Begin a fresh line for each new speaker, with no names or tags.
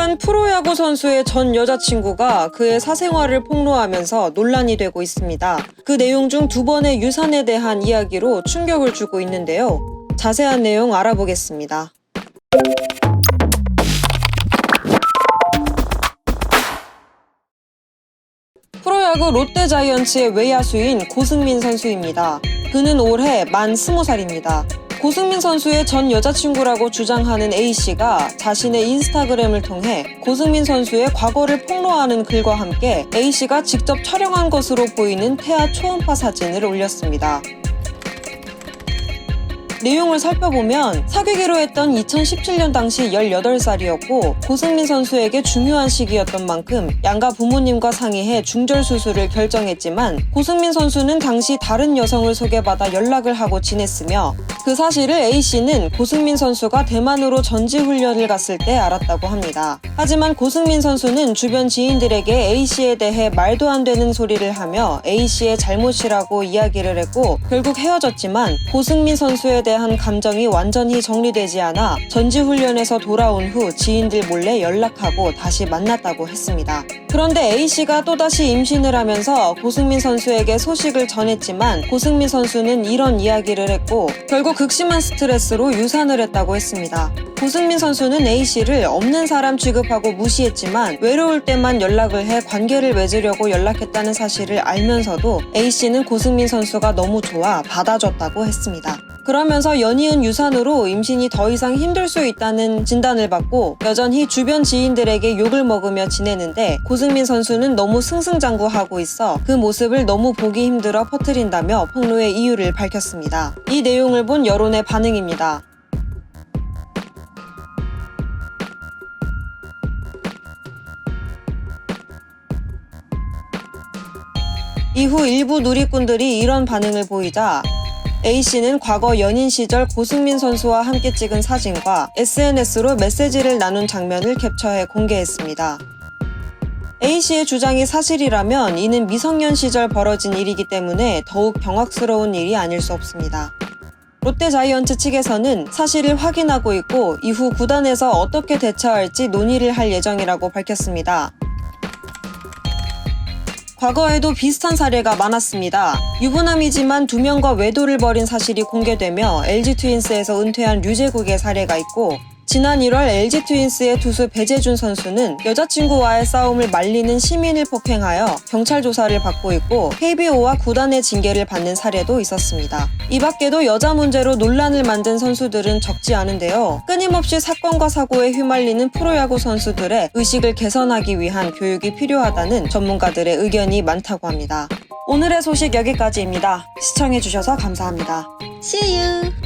한 프로야구 선수의 전 여자친구가 그의 사생활을 폭로하면서 논란이 되고 있습니다. 그 내용 중 2번의 유산에 대한 이야기로 충격을 주고 있는데요. 자세한 내용 알아보겠습니다. 프로야구 롯데자이언츠의 외야수인 고승민 선수입니다. 그는 올해 만 20살입니다. 고승민 선수의 전 여자친구라고 주장하는 A씨가 자신의 인스타그램을 통해 고승민 선수의 과거를 폭로하는 글과 함께 A씨가 직접 촬영한 것으로 보이는 태아 초음파 사진을 올렸습니다. 내용을 살펴보면 사귀기로 했던 2017년 당시 18살이었고 고승민 선수에게 중요한 시기였던 만큼 양가 부모님과 상의해 중절 수술을 결정했지만 고승민 선수는 당시 다른 여성을 소개받아 연락을 하고 지냈으며 그 사실을 A씨는 고승민 선수가 대만으로 전지훈련을 갔을 때 알았다고 합니다. 하지만 고승민 선수는 주변 지인들에게 A씨에 대해 말도 안 되는 소리를 하며 A씨의 잘못이라고 이야기를 했고 결국 헤어졌지만 고승민 선수에 대한 감정이 완전히 정리되지 않아 전지훈련에서 돌아온 후 지인들 몰래 연락하고 다시 만났다고 했습니다. 그런데 A씨가 또다시 임신을 하면서 고승민 선수에게 소식을 전했지만 고승민 선수는 이런 이야기를 했고 결국 극심한 스트레스로 유산을 했다고 했습니다. 고승민 선수는 A씨를 없는 사람 취급하고 무시했지만 외로울 때만 연락을 해 관계를 맺으려고 연락했다는 사실을 알면서도 A씨는 고승민 선수가 너무 좋아 받아줬다고 했습니다. 그러면서 연이은 유산으로 임신이 더 이상 힘들 수 있다는 진단을 받고 여전히 주변 지인들에게 욕을 먹으며 지내는데 고승민 선수는 너무 승승장구하고 있어 그 모습을 너무 보기 힘들어 퍼뜨린다며 폭로의 이유를 밝혔습니다. 이 내용을 본 여론의 반응입니다. 이후 일부 누리꾼들이 이런 반응을 보이자 A씨는 과거 연인 시절 고승민 선수와 함께 찍은 사진과 SNS로 메시지를 나눈 장면을 캡처해 공개했습니다. A씨의 주장이 사실이라면 이는 미성년 시절 벌어진 일이기 때문에 더욱 경악스러운 일이 아닐 수 없습니다. 롯데자이언츠 측에서는 사실을 확인하고 있고 이후 구단에서 어떻게 대처할지 논의를 할 예정이라고 밝혔습니다. 과거에도 비슷한 사례가 많았습니다. 유부남이지만 2명과 외도를 벌인 사실이 공개되며 LG 트윈스에서 은퇴한 류제국의 사례가 있고 지난 1월 LG 트윈스의 투수 배재준 선수는 여자친구와의 싸움을 말리는 시민을 폭행하여 경찰 조사를 받고 있고 KBO와 구단의 징계를 받는 사례도 있었습니다. 이 밖에도 여자 문제로 논란을 만든 선수들은 적지 않은데요. 끊임없이 사건과 사고에 휘말리는 프로야구 선수들의 의식을 개선하기 위한 교육이 필요하다는 전문가들의 의견이 많다고 합니다. 오늘의 소식 여기까지입니다. 시청해주셔서 감사합니다.
See you!